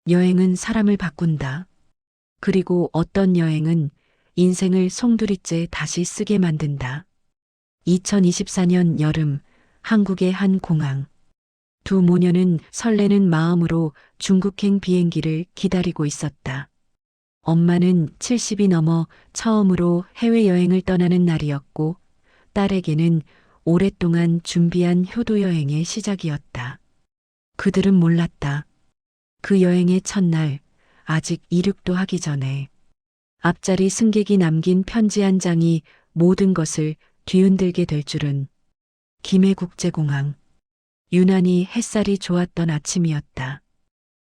여행은 사람을 바꾼다. 그리고 어떤 여행은 인생을 송두리째 다시 쓰게 만든다. 2024년 여름, 한국의 한 공항. 두 모녀는 설레는 마음으로 중국행 비행기를 기다리고 있었다. 엄마는 70이 넘어 처음으로 해외여행을 떠나는 날이었고, 딸에게는 오랫동안 준비한 효도여행의 시작이었다. 그들은 몰랐다. 그 여행의 첫날, 아직 이륙도 하기 전에 앞자리 승객이 남긴 편지 한 장이 모든 것을 뒤흔들게 될 줄은. 김해국제공항. 유난히 햇살이 좋았던 아침이었다.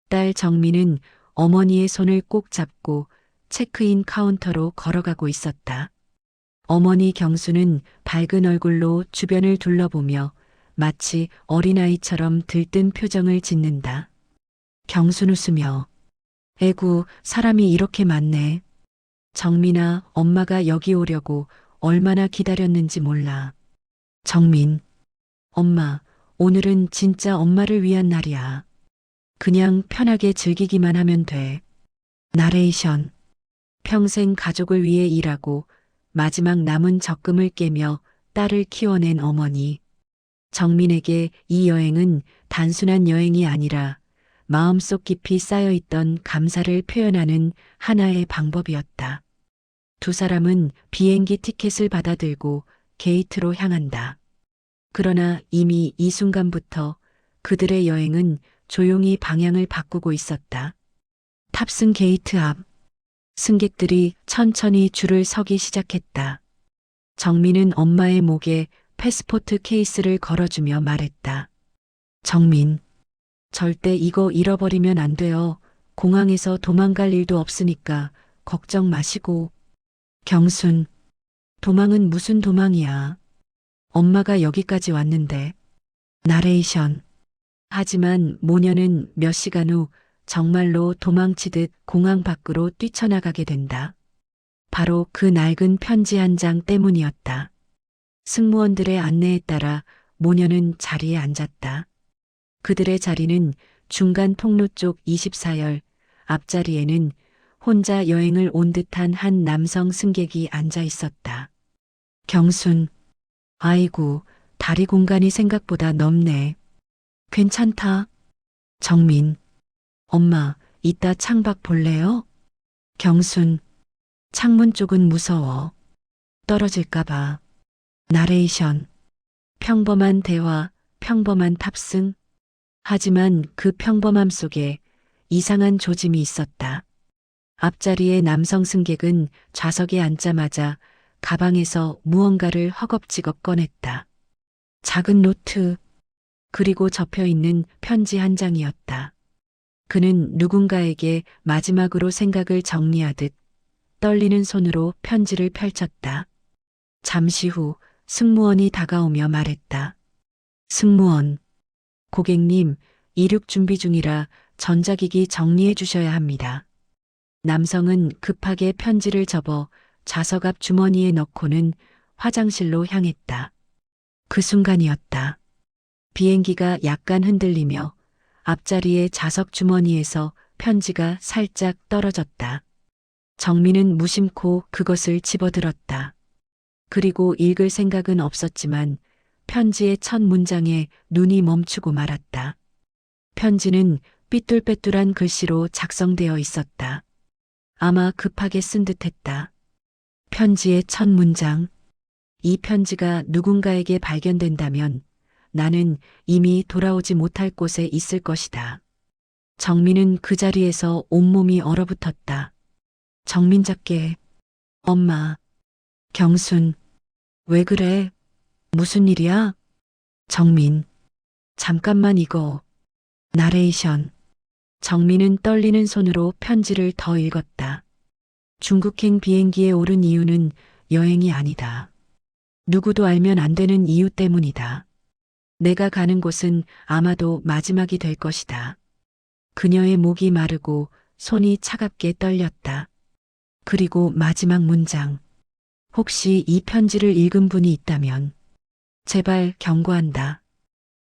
딸 정민은 어머니의 손을 꼭 잡고 체크인 카운터로 걸어가고 있었다. 어머니 경수는 밝은 얼굴로 주변을 둘러보며 마치 어린아이처럼 들뜬 표정을 짓는다. 경순 웃으며 에구, 사람이 이렇게 많네. 정민아, 엄마가 여기 오려고 얼마나 기다렸는지 몰라. 정민, 엄마, 오늘은 진짜 엄마를 위한 날이야. 그냥 편하게 즐기기만 하면 돼. 나레이션. 평생 가족을 위해 일하고 마지막 남은 적금을 깨며 딸을 키워낸 어머니. 정민에게 이 여행은 단순한 여행이 아니라 마음속 깊이 쌓여있던 감사를 표현하는 하나의 방법이었다. 두 사람은 비행기 티켓을 받아들고 게이트로 향한다. 그러나 이미 이 순간부터 그들의 여행은 조용히 방향을 바꾸고 있었다. 탑승 게이트 앞. 승객들이 천천히 줄을 서기 시작했다. 정민은 엄마의 목에 패스포트 케이스를 걸어주며 말했다. 정민, 절대 이거 잃어버리면 안 돼요. 공항에서 도망갈 일도 없으니까 걱정 마시고. 경순, 도망은 무슨 도망이야. 엄마가 여기까지 왔는데. 나레이션. 하지만 모녀는 몇 시간 후 정말로 도망치듯 공항 밖으로 뛰쳐나가게 된다. 바로 그 낡은 편지 한 장 때문이었다. 승무원들의 안내에 따라 모녀는 자리에 앉았다. 그들의 자리는 중간 통로 쪽 24열, 앞자리에는 혼자 여행을 온 듯한 한 남성 승객이 앉아 있었다. 경순, 아이고, 다리 공간이 생각보다 넓네. 괜찮다. 정민, 엄마, 이따 창밖 볼래요? 경순, 창문 쪽은 무서워. 떨어질까봐. 나레이션. 평범한 대화, 평범한 탑승. 하지만 그 평범함 속에 이상한 조짐이 있었다. 앞자리의 남성 승객은 좌석에 앉자마자 가방에서 무언가를 허겁지겁 꺼냈다. 작은 노트, 그리고 접혀 있는 편지 한 장이었다. 그는 누군가에게 마지막으로 생각을 정리하듯 떨리는 손으로 편지를 펼쳤다. 잠시 후 승무원이 다가오며 말했다. 승무원, 고객님, 이륙 준비 중이라 전자기기 정리해 주셔야 합니다. 남성은 급하게 편지를 접어 좌석 앞 주머니에 넣고는 화장실로 향했다. 그 순간이었다. 비행기가 약간 흔들리며 앞자리의 좌석 주머니에서 편지가 살짝 떨어졌다. 정민은 무심코 그것을 집어들었다. 그리고 읽을 생각은 없었지만 편지의 첫 문장에 눈이 멈추고 말았다. 편지는 삐뚤빼뚤한 글씨로 작성되어 있었다. 아마 급하게 쓴 듯했다. 편지의 첫 문장. 이 편지가 누군가에게 발견된다면 나는 이미 돌아오지 못할 곳에 있을 것이다. 정민은 그 자리에서 온몸이 얼어붙었다. 정민 작게, 엄마, 경순, 왜 그래? 무슨 일이야? 정민, 잠깐만 이거. 나레이션. 정민은 떨리는 손으로 편지를 더 읽었다. 중국행 비행기에 오른 이유는 여행이 아니다. 누구도 알면 안 되는 이유 때문이다. 내가 가는 곳은 아마도 마지막이 될 것이다. 그녀의 목이 마르고 손이 차갑게 떨렸다. 그리고 마지막 문장. 혹시 이 편지를 읽은 분이 있다면 제발 경고한다.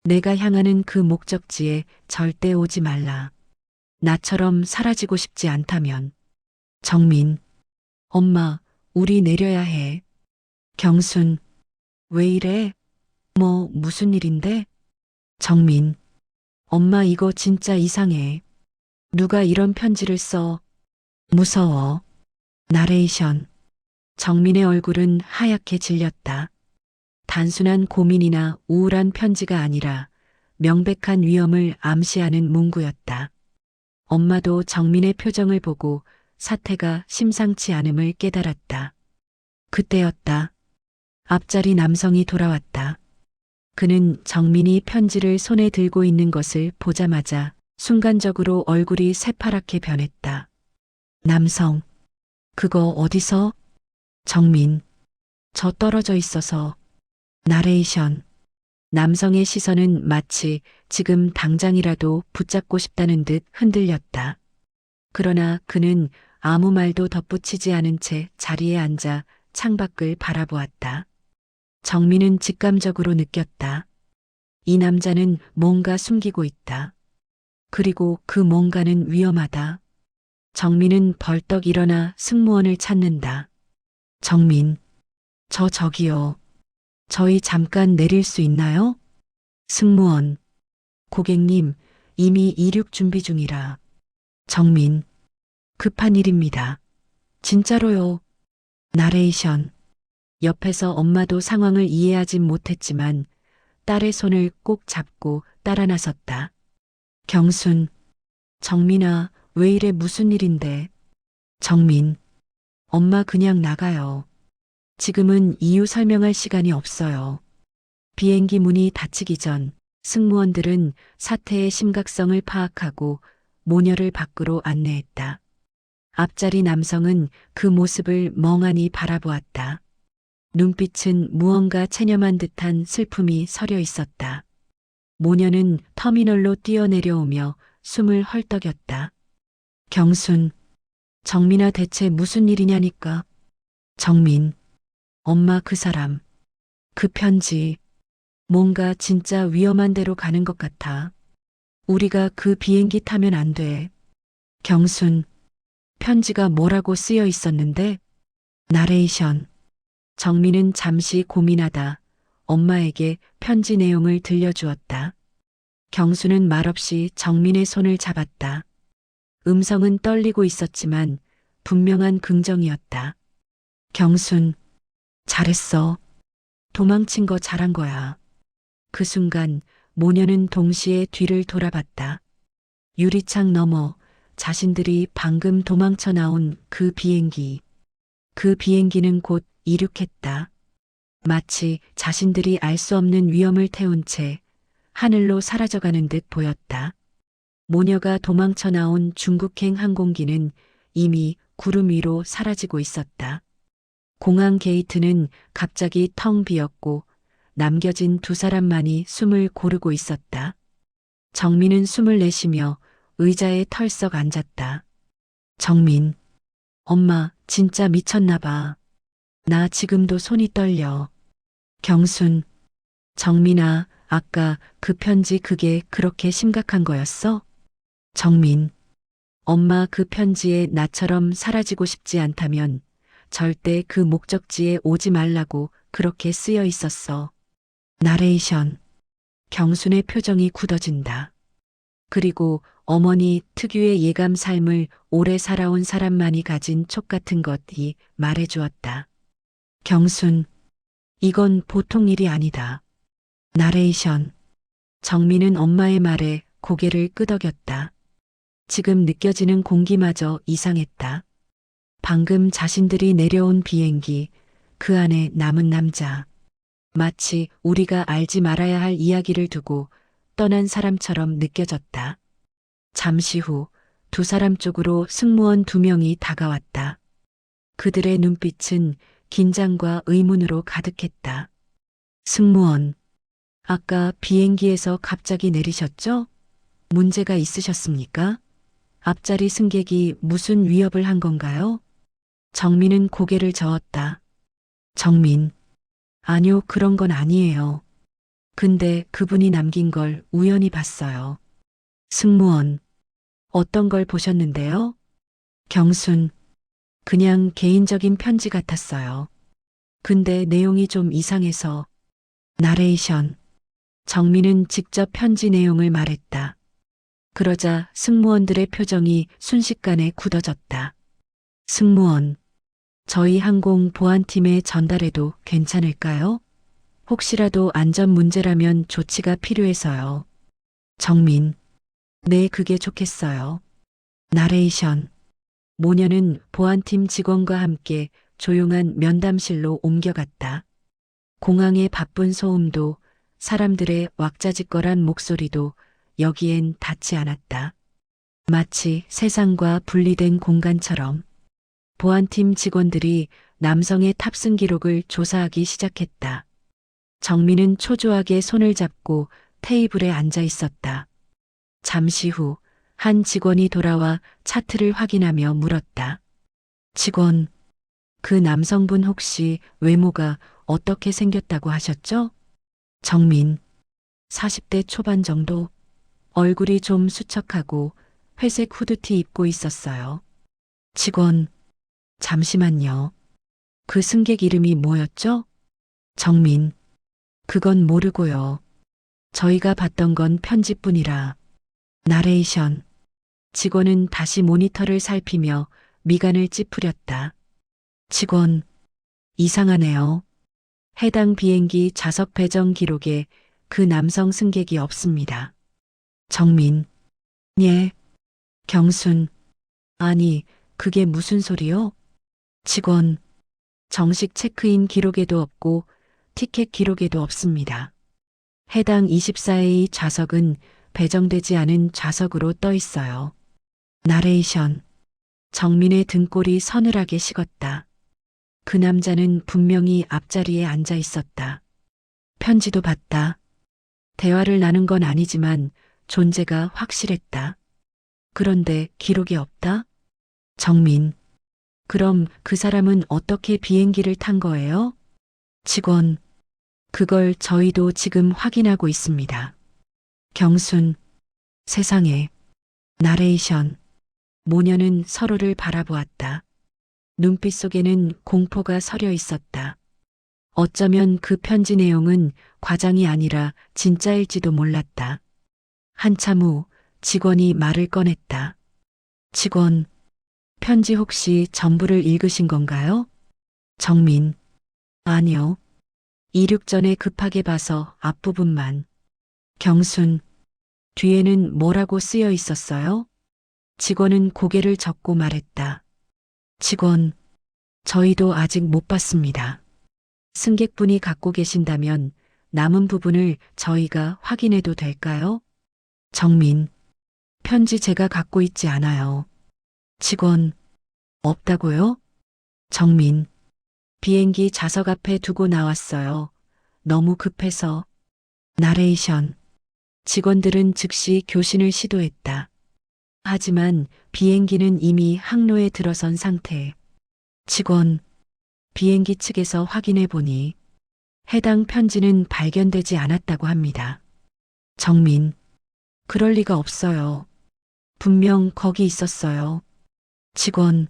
내가 향하는 그 목적지에 절대 오지 말라. 나처럼 사라지고 싶지 않다면. 정민, 엄마, 우리 내려야 해. 경순, 왜 이래? 무슨 일인데? 정민, 엄마 이거 진짜 이상해. 누가 이런 편지를 써? 무서워. 나레이션. 정민의 얼굴은 하얗게 질렸다. 단순한 고민이나 우울한 편지가 아니라 명백한 위험을 암시하는 문구였다. 엄마도 정민의 표정을 보고 사태가 심상치 않음을 깨달았다. 그때였다. 앞자리 남성이 돌아왔다. 그는 정민이 편지를 손에 들고 있는 것을 보자마자 순간적으로 얼굴이 새파랗게 변했다. 남성, 그거 어디서? 정민, 저 떨어져 있어서. 나레이션. 남성의 시선은 마치 지금 당장이라도 붙잡고 싶다는 듯 흔들렸다. 그러나 그는 아무 말도 덧붙이지 않은 채 자리에 앉아 창밖을 바라보았다. 정민은 직감적으로 느꼈다. 이 남자는 뭔가 숨기고 있다. 그리고 그 뭔가는 위험하다. 정민은 벌떡 일어나 승무원을 찾는다. 정민, 저기요. 저희 잠깐 내릴 수 있나요? 승무원, 고객님, 이미 이륙 준비 중이라. 정민, 급한 일입니다. 진짜로요. 나레이션. 옆에서 엄마도 상황을 이해하진 못했지만 딸의 손을 꼭 잡고 따라 나섰다. 경순, 정민아, 왜 이래 무슨 일인데? 정민, 엄마 그냥 나가요. 지금은 이유 설명할 시간이 없어요. 비행기 문이 닫히기 전 승무원들은 사태의 심각성을 파악하고 모녀를 밖으로 안내했다. 앞자리 남성은 그 모습을 멍하니 바라보았다. 눈빛은 무언가 체념한 듯한 슬픔이 서려 있었다. 모녀는 터미널로 뛰어내려오며 숨을 헐떡였다. 경순, 정민아 대체 무슨 일이냐니까. 정민, 엄마 그 사람, 그 편지, 뭔가 진짜 위험한 데로 가는 것 같아. 우리가 그 비행기 타면 안 돼. 경순, 편지가 뭐라고 쓰여 있었는데? 나레이션. 정민은 잠시 고민하다 엄마에게 편지 내용을 들려주었다. 경수는 말없이 정민의 손을 잡았다. 음성은 떨리고 있었지만 분명한 긍정이었다. 경순, 잘했어. 도망친 거 잘한 거야. 그 순간 모녀는 동시에 뒤를 돌아봤다. 유리창 너머 자신들이 방금 도망쳐 나온 그 비행기. 그 비행기는 곧 이륙했다. 마치 자신들이 알 수 없는 위험을 태운 채 하늘로 사라져가는 듯 보였다. 모녀가 도망쳐 나온 중국행 항공기는 이미 구름 위로 사라지고 있었다. 공항 게이트는 갑자기 텅 비었고 남겨진 두 사람만이 숨을 고르고 있었다. 정민은 숨을 내쉬며 의자에 털썩 앉았다. 정민, 엄마 진짜 미쳤나 봐. 나 지금도 손이 떨려. 경순, 정민아, 아까 그 편지 그게 그렇게 심각한 거였어? 정민, 엄마 그 편지에 나처럼 사라지고 싶지 않다면 절대 그 목적지에 오지 말라고 그렇게 쓰여 있었어. 나레이션. 경순의 표정이 굳어진다. 그리고 어머니 특유의 예감 삶을 오래 살아온 사람만이 가진 촉 같은 것이 말해주었다. 경순, 이건 보통 일이 아니다. 나레이션. 정민은 엄마의 말에 고개를 끄덕였다. 지금 느껴지는 공기마저 이상했다. 방금 자신들이 내려온 비행기, 그 안에 남은 남자. 마치 우리가 알지 말아야 할 이야기를 두고 떠난 사람처럼 느껴졌다. 잠시 후 두 사람 쪽으로 승무원 두 명이 다가왔다. 그들의 눈빛은 긴장과 의문으로 가득했다. 승무원, 아까 비행기에서 갑자기 내리셨죠? 문제가 있으셨습니까? 앞자리 승객이 무슨 위협을 한 건가요? 정민은 고개를 저었다. 정민, 아니요, 그런 건 아니에요. 근데 그분이 남긴 걸 우연히 봤어요. 승무원, 어떤 걸 보셨는데요? 경순, 그냥 개인적인 편지 같았어요. 근데 내용이 좀 이상해서. 나레이션. 정민은 직접 편지 내용을 말했다. 그러자 승무원들의 표정이 순식간에 굳어졌다. 승무원, 저희 항공 보안팀에 전달해도 괜찮을까요? 혹시라도 안전 문제라면 조치가 필요해서요. 정민, 네, 그게 좋겠어요. 나레이션. 모녀는 보안팀 직원과 함께 조용한 면담실로 옮겨갔다. 공항의 바쁜 소음도 사람들의 왁자지껄한 목소리도 여기엔 닿지 않았다. 마치 세상과 분리된 공간처럼. 보안팀 직원들이 남성의 탑승 기록을 조사하기 시작했다. 정민은 초조하게 손을 잡고 테이블에 앉아 있었다. 잠시 후 한 직원이 돌아와 차트를 확인하며 물었다. 직원, 그 남성분 혹시 외모가 어떻게 생겼다고 하셨죠? 정민, 40대 초반 정도. 얼굴이 좀 수척하고 회색 후드티 입고 있었어요. 직원, 잠시만요. 그 승객 이름이 뭐였죠? 정민, 그건 모르고요. 저희가 봤던 건 편지뿐이라. 나레이션. 직원은 다시 모니터를 살피며 미간을 찌푸렸다. 직원, 이상하네요. 해당 비행기 좌석 배정 기록에 그 남성 승객이 없습니다. 정민, 예. 경순, 아니, 그게 무슨 소리요? 직원, 정식 체크인 기록에도 없고 티켓 기록에도 없습니다. 해당 24A 좌석은 배정되지 않은 좌석으로 떠 있어요. 나레이션. 정민의 등골이 서늘하게 식었다. 그 남자는 분명히 앞자리에 앉아 있었다. 편지도 봤다. 대화를 나눈 건 아니지만 존재가 확실했다. 그런데 기록이 없다? 정민. 그럼 그 사람은 어떻게 비행기를 탄 거예요? 직원. 그걸 저희도 지금 확인하고 있습니다. 경순. 세상에. 나레이션. 모녀는 서로를 바라보았다. 눈빛 속에는 공포가 서려 있었다. 어쩌면 그 편지 내용은 과장이 아니라 진짜일지도 몰랐다. 한참 후 직원이 말을 꺼냈다. 직원, 편지 혹시 전부를 읽으신 건가요? 정민, 아니요. 이륙 전에 급하게 봐서 앞부분만. 경순, 뒤에는 뭐라고 쓰여 있었어요? 직원은 고개를 젓고 말했다. 직원, 저희도 아직 못 봤습니다. 승객분이 갖고 계신다면 남은 부분을 저희가 확인해도 될까요? 정민, 편지 제가 갖고 있지 않아요. 직원, 없다고요? 정민, 비행기 좌석 앞에 두고 나왔어요. 너무 급해서. 나레이션, 직원들은 즉시 교신을 시도했다. 하지만 비행기는 이미 항로에 들어선 상태. 직원, 비행기 측에서 확인해 보니 해당 편지는 발견되지 않았다고 합니다. 정민, 그럴 리가 없어요. 분명 거기 있었어요. 직원,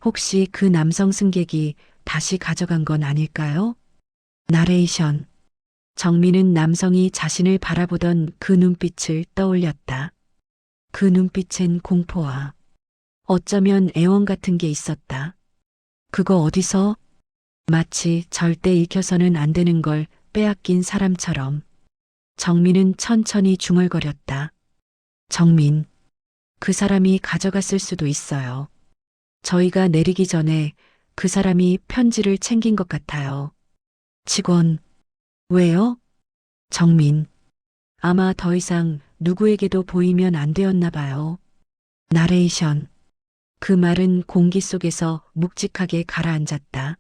혹시 그 남성 승객이 다시 가져간 건 아닐까요? 나레이션, 정민은 남성이 자신을 바라보던 그 눈빛을 떠올렸다. 그 눈빛엔 공포와 어쩌면 애원 같은 게 있었다. 그거 어디서? 마치 절대 읽혀서는 안 되는 걸 빼앗긴 사람처럼. 정민은 천천히 중얼거렸다. 정민, 그 사람이 가져갔을 수도 있어요. 저희가 내리기 전에 그 사람이 편지를 챙긴 것 같아요. 직원, 왜요? 정민, 아마 더 이상 누구에게도 보이면 안 되었나 봐요. 나레이션, 그 말은 공기 속에서 묵직하게 가라앉았다.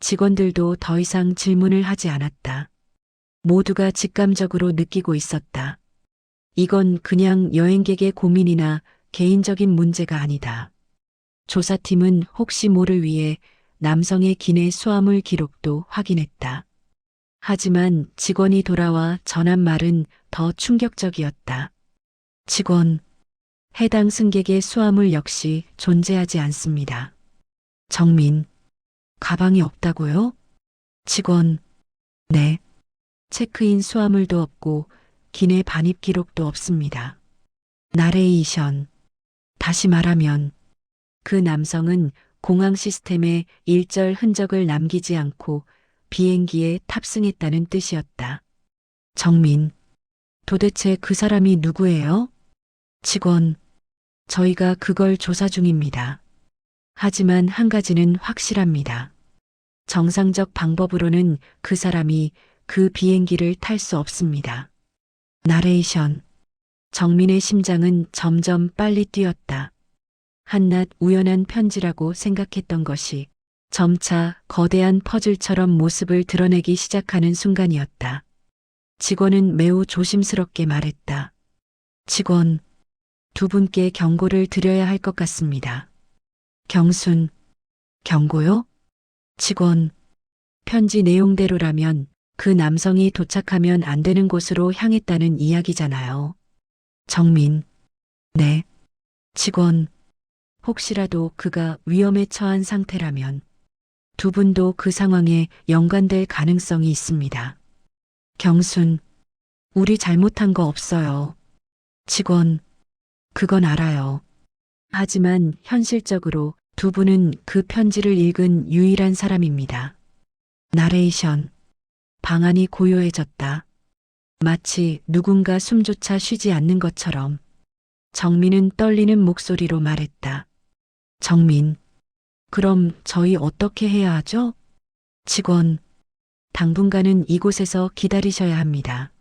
직원들도 더 이상 질문을 하지 않았다. 모두가 직감적으로 느끼고 있었다. 이건 그냥 여행객의 고민이나 개인적인 문제가 아니다. 조사팀은 혹시 모를 위해 남성의 기내 수화물 기록도 확인했다. 하지만 직원이 돌아와 전한 말은 더 충격적이었다. 직원, 해당 승객의 수화물 역시 존재하지 않습니다. 정민, 가방이 없다고요? 직원, 네. 체크인 수화물도 없고 기내 반입 기록도 없습니다. 나레이션. 다시 말하면 그 남성은 공항 시스템에 일절 흔적을 남기지 않고 비행기에 탑승했다는 뜻이었다. 정민. 도대체 그 사람이 누구예요? 직원. 저희가 그걸 조사 중입니다. 하지만 한 가지는 확실합니다. 정상적 방법으로는 그 사람이 그 비행기를 탈 수 없습니다. 나레이션. 정민의 심장은 점점 빨리 뛰었다. 한낱 우연한 편지라고 생각했던 것이 점차 거대한 퍼즐처럼 모습을 드러내기 시작하는 순간이었다. 직원은 매우 조심스럽게 말했다. 직원, 두 분께 경고를 드려야 할 것 같습니다. 경순, 경고요? 직원, 편지 내용대로라면 그 남성이 도착하면 안 되는 곳으로 향했다는 이야기잖아요. 정민, 네. 직원, 혹시라도 그가 위험에 처한 상태라면 두 분도 그 상황에 연관될 가능성이 있습니다. 경순, 우리 잘못한 거 없어요. 직원, 그건 알아요. 하지만 현실적으로 두 분은 그 편지를 읽은 유일한 사람입니다. 나레이션. 방안이 고요해졌다. 마치 누군가 숨조차 쉬지 않는 것처럼 정민은 떨리는 목소리로 말했다. 정민. 그럼 저희 어떻게 해야 하죠? 직원. 당분간은 이곳에서 기다리셔야 합니다.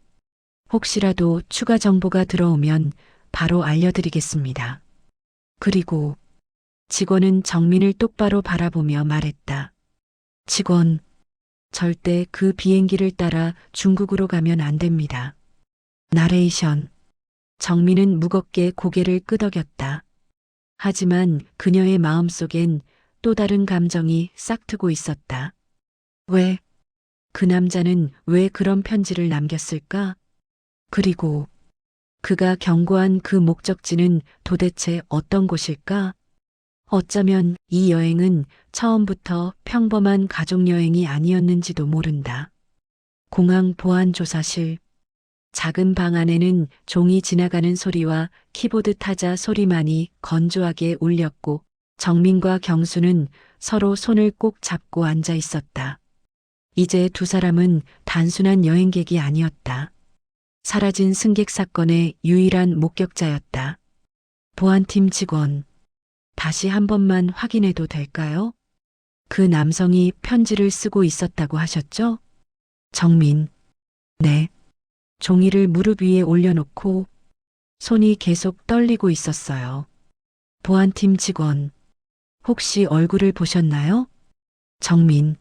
혹시라도 추가 정보가 들어오면 바로 알려드리겠습니다. 그리고 직원은 정민을 똑바로 바라보며 말했다. 직원, 절대 그 비행기를 따라 중국으로 가면 안 됩니다. 나레이션. 정민은 무겁게 고개를 끄덕였다. 하지만 그녀의 마음속엔 또 다른 감정이 싹트고 있었다. 왜? 그 남자는 왜 그런 편지를 남겼을까? 그리고 그가 경고한 그 목적지는 도대체 어떤 곳일까? 어쩌면 이 여행은 처음부터 평범한 가족여행이 아니었는지도 모른다. 공항 보안조사실. 작은 방 안에는 종이 지나가는 소리와 키보드 타자 소리만이 건조하게 울렸고 정민과 경수는 서로 손을 꼭 잡고 앉아 있었다. 이제 두 사람은 단순한 여행객이 아니었다. 사라진 승객 사건의 유일한 목격자였다. 보안팀 직원. 다시 한 번만 확인해도 될까요? 그 남성이 편지를 쓰고 있었다고 하셨죠? 정민. 네. 종이를 무릎 위에 올려놓고 손이 계속 떨리고 있었어요. 보안팀 직원. 혹시 얼굴을 보셨나요? 정민.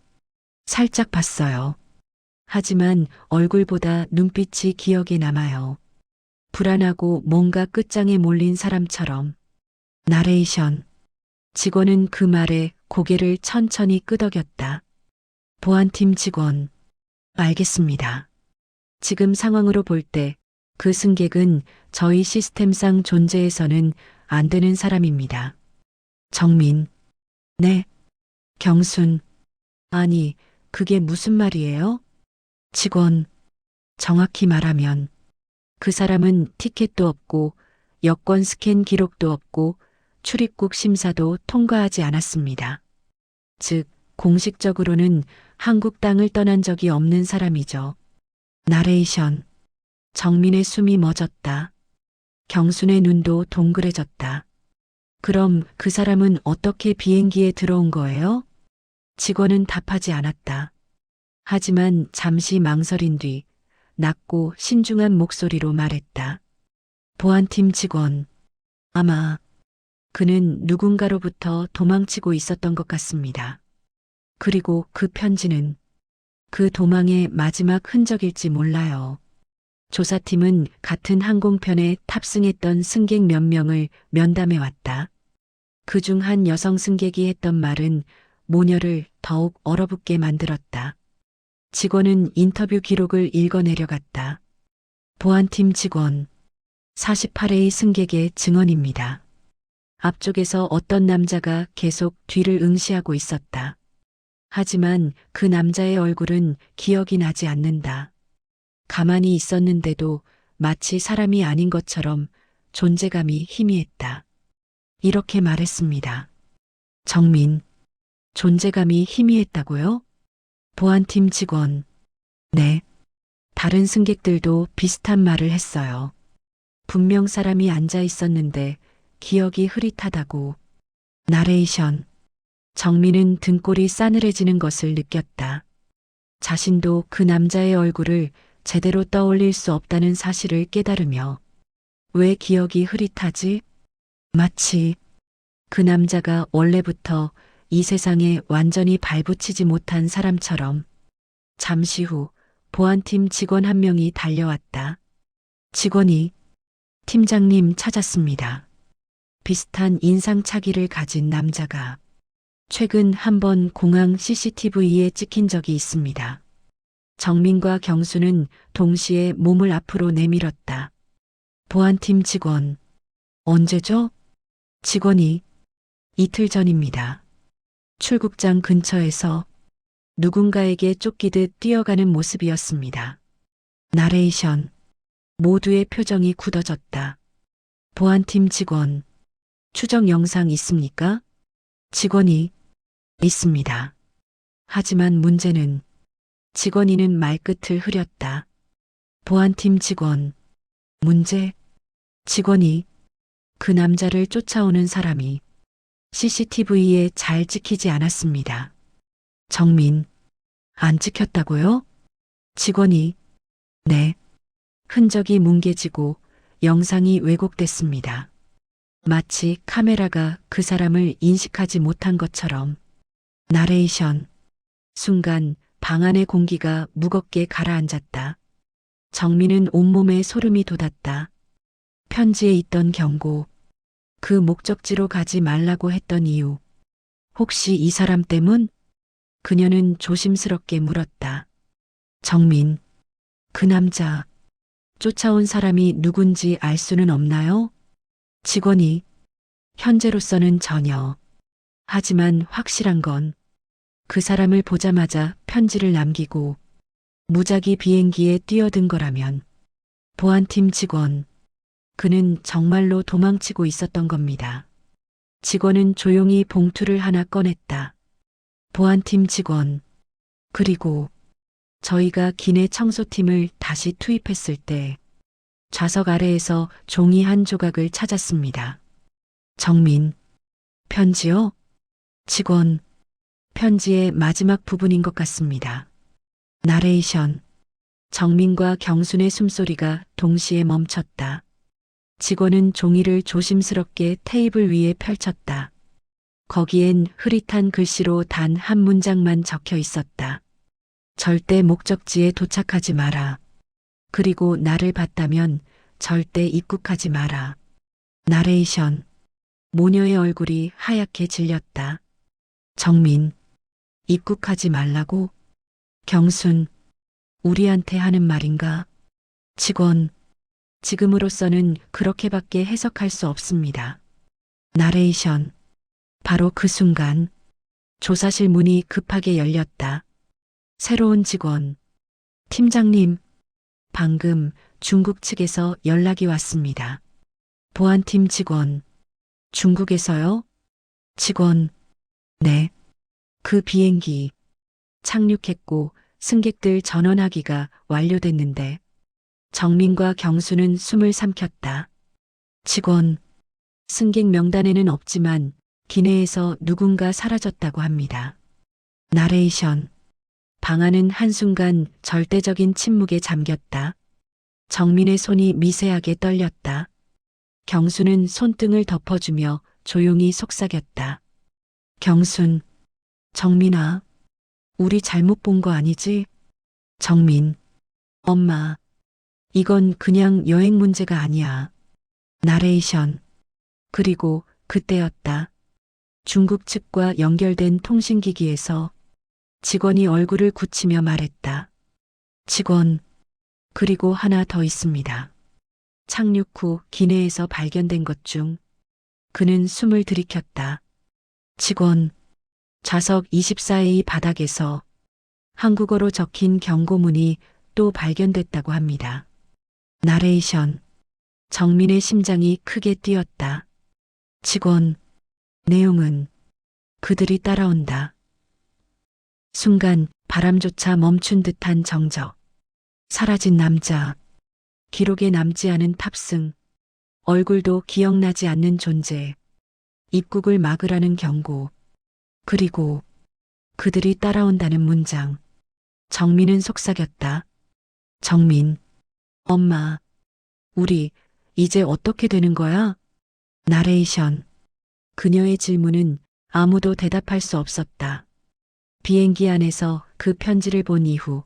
살짝 봤어요. 하지만 얼굴보다 눈빛이 기억에 남아요. 불안하고 뭔가 끝장에 몰린 사람처럼. 나레이션. 직원은 그 말에 고개를 천천히 끄덕였다. 보안팀 직원. 알겠습니다. 지금 상황으로 볼 때 그 승객은 저희 시스템상 존재해서는 안 되는 사람입니다. 정민. 네. 경순. 아니, 그게 무슨 말이에요? 직원. 정확히 말하면 그 사람은 티켓도 없고 여권 스캔 기록도 없고 출입국 심사도 통과하지 않았습니다. 즉, 공식적으로는 한국 땅을 떠난 적이 없는 사람이죠. 나레이션. 정민의 숨이 멎었다. 경순의 눈도 동그래졌다. 그럼 그 사람은 어떻게 비행기에 들어온 거예요? 직원은 답하지 않았다. 하지만 잠시 망설인 뒤 낮고 신중한 목소리로 말했다. 보안팀 직원. 아마 그는 누군가로부터 도망치고 있었던 것 같습니다. 그리고 그 편지는 그 도망의 마지막 흔적일지 몰라요. 조사팀은 같은 항공편에 탑승했던 승객 몇 명을 면담해 왔다. 그중 한 여성 승객이 했던 말은 모녀를 더욱 얼어붙게 만들었다. 직원은 인터뷰 기록을 읽어내려갔다. 보안팀 직원. 48회의 승객의 증언입니다. 앞쪽에서 어떤 남자가 계속 뒤를 응시하고 있었다. 하지만 그 남자의 얼굴은 기억이 나지 않는다. 가만히 있었는데도 마치 사람이 아닌 것처럼 존재감이 희미했다. 이렇게 말했습니다. 정민, 존재감이 희미했다고요? 보안팀 직원. 네. 다른 승객들도 비슷한 말을 했어요. 분명 사람이 앉아 있었는데 기억이 흐릿하다고. 나레이션. 정민은 등골이 싸늘해지는 것을 느꼈다. 자신도 그 남자의 얼굴을 제대로 떠올릴 수 없다는 사실을 깨달으며 왜 기억이 흐릿하지? 마치 그 남자가 원래부터 이 세상에 완전히 발붙이지 못한 사람처럼. 잠시 후 보안팀 직원 한 명이 달려왔다. 직원이 팀장님 찾았습니다. 비슷한 인상착의를 가진 남자가 최근 한 번 공항 CCTV에 찍힌 적이 있습니다. 정민과 경수는 동시에 몸을 앞으로 내밀었다. 보안팀 직원. 언제죠? 직원이 이틀 전입니다. 출국장 근처에서 누군가에게 쫓기듯 뛰어가는 모습이었습니다. 나레이션. 모두의 표정이 굳어졌다. 보안팀 직원. 추적 영상 있습니까? 직원이 있습니다. 하지만 문제는 직원이는 말끝을 흐렸다. 보안팀 직원. 문제? 직원이 그 남자를 쫓아오는 사람이 CCTV에 잘 찍히지 않았습니다. 정민. 안 찍혔다고요? 직원이. 네. 흔적이 뭉개지고 영상이 왜곡됐습니다. 마치 카메라가 그 사람을 인식하지 못한 것처럼. 나레이션. 순간 방 안의 공기가 무겁게 가라앉았다. 정민은 온몸에 소름이 돋았다. 편지에 있던 경고. 그 목적지로 가지 말라고 했던 이유. 혹시 이 사람 때문? 그녀는 조심스럽게 물었다. 정민. 그 남자. 쫓아온 사람이 누군지 알 수는 없나요? 직원이. 현재로서는 전혀. 하지만 확실한 건 그 사람을 보자마자 편지를 남기고 무작위 비행기에 뛰어든 거라면. 보안팀 직원. 그는 정말로 도망치고 있었던 겁니다. 직원은 조용히 봉투를 하나 꺼냈다. 보안팀 직원. 그리고 저희가 기내 청소팀을 다시 투입했을 때 좌석 아래에서 종이 한 조각을 찾았습니다. 정민. 편지요? 직원. 편지의 마지막 부분인 것 같습니다. 나레이션. 정민과 경순의 숨소리가 동시에 멈췄다. 직원은 종이를 조심스럽게 테이블 위에 펼쳤다. 거기엔 흐릿한 글씨로 단 한 문장만 적혀 있었다. 절대 목적지에 도착하지 마라. 그리고 나를 봤다면 절대 입국하지 마라. 나레이션. 모녀의 얼굴이 하얗게 질렸다. 정민. 입국하지 말라고? 경순. 우리한테 하는 말인가? 직원. 지금으로서는 그렇게밖에 해석할 수 없습니다. 나레이션. 바로 그 순간 조사실 문이 급하게 열렸다. 새로운 직원. 팀장님. 방금 중국 측에서 연락이 왔습니다. 보안팀 직원. 중국에서요? 직원. 네. 그 비행기 착륙했고 승객들 전원하기가 완료됐는데 정민과 경수는 숨을 삼켰다. 직원. 승객 명단에는 없지만 기내에서 누군가 사라졌다고 합니다. 나레이션. 방 안은 한순간 절대적인 침묵에 잠겼다. 정민의 손이 미세하게 떨렸다. 경수는 손등을 덮어주며 조용히 속삭였다. 경순. 정민아. 우리 잘못 본 거 아니지? 정민. 엄마. 이건 그냥 여행 문제가 아니야. 나레이션. 그리고 그때였다. 중국 측과 연결된 통신기기에서 직원이 얼굴을 굳히며 말했다. 직원. 그리고 하나 더 있습니다. 착륙 후 기내에서 발견된 것 중 그는 숨을 들이켰다. 직원, 좌석 24A 바닥에서 한국어로 적힌 경고문이 또 발견됐다고 합니다. 나레이션. 정민의 심장이 크게 뛰었다. 직원. 내용은 그들이 따라온다. 순간 바람조차 멈춘 듯한 정적. 사라진 남자. 기록에 남지 않은 탑승. 얼굴도 기억나지 않는 존재. 입국을 막으라는 경고. 그리고 그들이 따라온다는 문장. 정민은 속삭였다. 정민. 엄마. 우리 이제 어떻게 되는 거야? 나레이션. 그녀의 질문은 아무도 대답할 수 없었다. 비행기 안에서 그 편지를 본 이후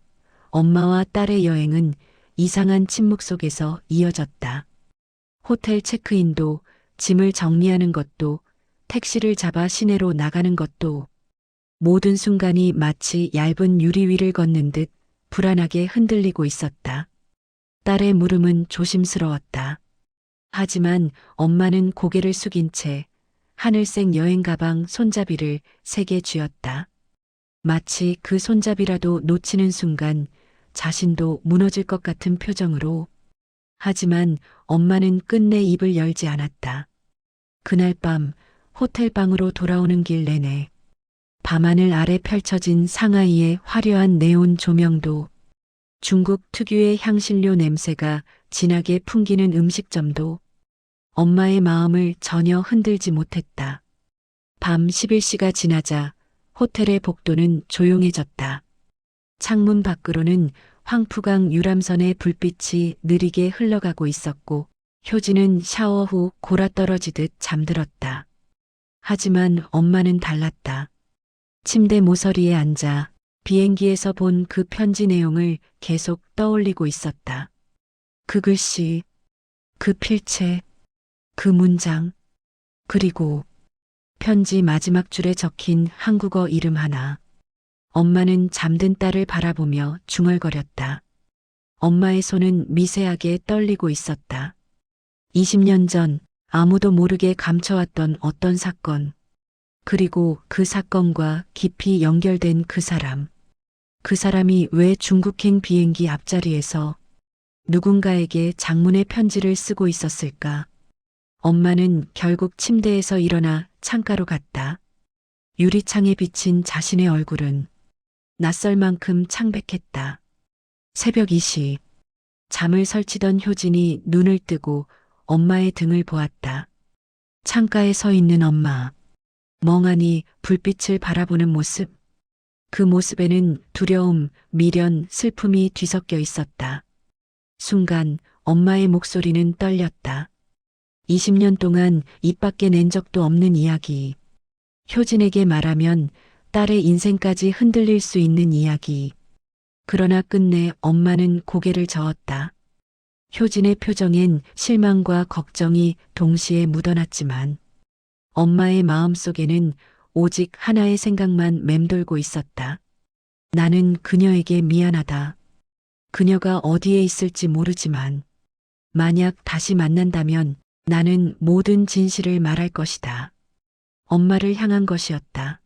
엄마와 딸의 여행은 이상한 침묵 속에서 이어졌다. 호텔 체크인도, 짐을 정리하는 것도, 택시를 잡아 시내로 나가는 것도 모든 순간이 마치 얇은 유리 위를 걷는 듯 불안하게 흔들리고 있었다. 딸의 물음은 조심스러웠다. 하지만 엄마는 고개를 숙인 채 하늘색 여행 가방 손잡이를 세게 쥐었다. 마치 그 손잡이라도 놓치는 순간 자신도 무너질 것 같은 표정으로. 하지만 엄마는 끝내 입을 열지 않았다. 그날 밤 호텔 방으로 돌아오는 길 내내 밤하늘 아래 펼쳐진 상하이의 화려한 네온 조명도, 중국 특유의 향신료 냄새가 진하게 풍기는 음식점도 엄마의 마음을 전혀 흔들지 못했다. 밤 11시가 지나자 호텔의 복도는 조용해졌다. 창문 밖으로는 황푸강 유람선의 불빛이 느리게 흘러가고 있었고 효진은 샤워 후 골아떨어지듯 잠들었다. 하지만 엄마는 달랐다. 침대 모서리에 앉아 비행기에서 본 그 편지 내용을 계속 떠올리고 있었다. 그 글씨, 그 필체, 그 문장, 그리고 편지 마지막 줄에 적힌 한국어 이름 하나. 엄마는 잠든 딸을 바라보며 중얼거렸다. 엄마의 손은 미세하게 떨리고 있었다. 20년 전 아무도 모르게 감춰왔던 어떤 사건, 그리고 그 사건과 깊이 연결된 그 사람. 그 사람이 왜 중국행 비행기 앞자리에서 누군가에게 장문의 편지를 쓰고 있었을까? 엄마는 결국 침대에서 일어나 창가로 갔다. 유리창에 비친 자신의 얼굴은 낯설 만큼 창백했다. 새벽 2시. 잠을 설치던 효진이 눈을 뜨고 엄마의 등을 보았다. 창가에 서 있는 엄마. 멍하니 불빛을 바라보는 모습. 그 모습에는 두려움, 미련, 슬픔이 뒤섞여 있었다. 순간 엄마의 목소리는 떨렸다. 20년 동안 입 밖에 낸 적도 없는 이야기. 효진에게 말하면 딸의 인생까지 흔들릴 수 있는 이야기. 그러나 끝내 엄마는 고개를 저었다. 효진의 표정엔 실망과 걱정이 동시에 묻어났지만 엄마의 마음속에는 오직 하나의 생각만 맴돌고 있었다. 나는 그녀에게 미안하다. 그녀가 어디에 있을지 모르지만 만약 다시 만난다면 나는 모든 진실을 말할 것이다. 엄마를 향한 것이었다.